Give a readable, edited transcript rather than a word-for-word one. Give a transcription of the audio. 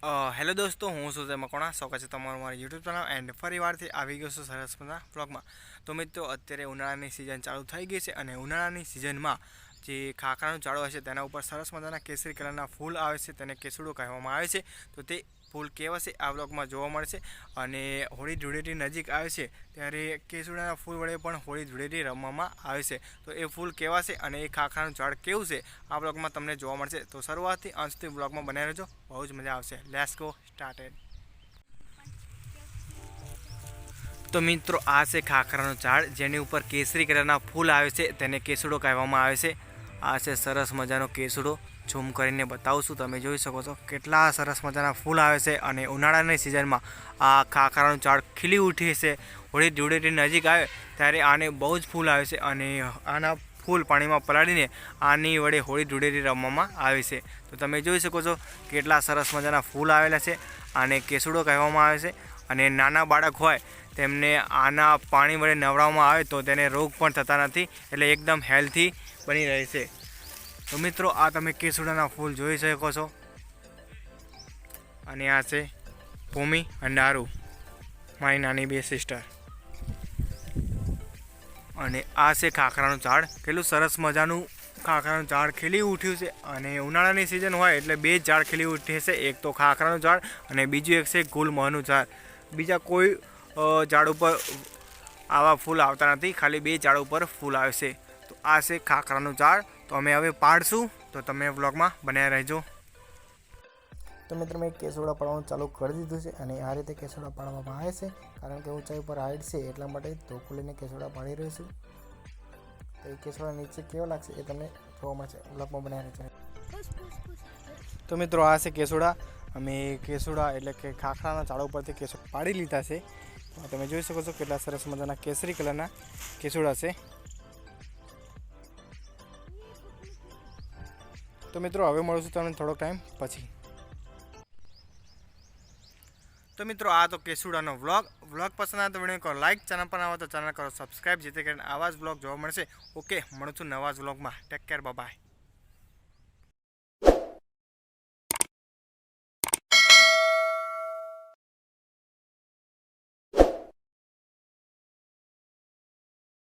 Hello દોસ્તો, હું સુજય મકવાણા. સ્વાગત છે તમારું મારી યુટ્યુબ ચેનલ એન્ડ ફરીવારથી આવી ગયો છું સરસ મજાના બ્લોગમાં. તો મિત્રો, અત્યારે ઉનાળાની સિઝન ચાલુ થઈ ગઈ છે અને ઉનાળાની સિઝનમાં જે ખાખરાનું ઝાડો હશે તેના ઉપર સરસ મજાના કેસરી કલરના ફૂલ આવે છે, તેને કેસુડો કહેવામાં આવે છે. તો તે ફૂલ કેવા છે આ બ્લોગમાં જોવા મળશે. અને હોળી ધૂળેટી નજીક આવે છે ત્યારે કેસુડાના ફૂલ વડે પણ હોળી ધૂળેટી રમવામાં આવે છે. તો એ ફૂલ કેવા છે અને એ ખાખરાનું ઝાડ કેવું છે આ બ્લોગમાં તમને જોવા મળશે. તો શરૂઆતથી અંત સુધી બ્લોગમાં બનાવી રહેજો, બહુ જ મજા આવશે. Let's go started. તો મિત્રો, આ છે ખાખરાનું ઝાડ જેની ઉપર કેસરી કલરના ફૂલ આવે છે, તેને કેસુડો કહેવામાં આવે છે. આ છે સરસ મજાનો કેસુડો. ઝૂમ કરીને બતાવું છું, તમે જોઈ શકો છો કેટલા સરસ મજાના ફૂલ આવે છે. અને ઉનાળાની સિઝનમાં આ ખાખરાનું ઝાડ ખીલી ઉઠે છે. હોળી ધૂળેટી નજીક આવે ત્યારે આને બહુ જ ફૂલ આવે છે અને આના ફૂલ પાણીમાં પલાળીને આની વડે હોળી ધૂળેટી રમવામાં આવે છે. તો તમે જોઈ શકો છો કેટલા સરસ મજાના ફૂલ આવેલા છે. આને કેસુડો કહેવામાં આવે છે. અને નાના બાળક હોય તેમને આના પાણી વડે નવડાવવામાં આવે તો તેને રોગ પણ થતા નથી, એટલે એકદમ હેલ્ધી બની રહે છે. તો મિત્રો, આ તમે કેસુડાના ફૂલ જોઈ શકો છો. અને આ છે ભૂમિ અને આરુ, મારી નાની બે સિસ્ટર. અને આ છે ખાખરાનું ઝાડ. કેટલું સરસ મજાનું ખાખરાનું ઝાડ ખીલી ઉઠ્યું છે. અને ઉનાળાની સિઝન હોય એટલે બે જ ઝાડ ખીલી ઉઠે છે, એક તો ખાખરાનું ઝાડ અને બીજું એક છે ગુલમોહરનું ઝાડ. બીજા કોઈ ઝાડ ઉપર આવા ફૂલ આવતા નથી, ખાલી બે ઝાડ ઉપર ફૂલ આવે છે. તો આ છે ખાખરાનું ઝાડ. તો અમે હવે પાડશું, તો તમે વ્લોગમાં બનાવી રહેજો. તો મિત્રો, મેં કેસુડા પાડવાનું ચાલુ કરી દીધું છે અને આ રીતે કેસુડા પાડવામાં આવે છે. કારણ કે ઊંચાઈ પર હાઈટ છે એટલા માટે ધોકો લઈને કેસુડા પાડી રહ્યું છું. તો એ કેસુડા નીચે કેવો લાગશે એ તમને જોવા મળશે, બ્લોગમાં બનાવી રહેજો. તો મિત્રો, આ છે કેસુડા. અમે કેસુડા એટલે કે ખાખરાના ઝાડ ઉપરથી કેસુડા પાડી લીધા છે. તમે જોઈ શકો છો કેટલા સરસ મજાના કેસરી કલરના કેસુડા છે. તો મિત્રો, હવે મળું છું તમને થોડોક ટાઈમ પછી. તો મિત્રો, આ તો કેસુડાનો વ્લોગ પસંદ આવે તો વિડીયો કરો લાઈક, ચેનલ પર આવો તો ચેનલ કરો સબસ્ક્રાઈબ, જેથી કરીને આવા જ વ્લોગ જોવા મળશે. ઓકે, મળું છું નવા જ વ્લોગમાં. Take care, by.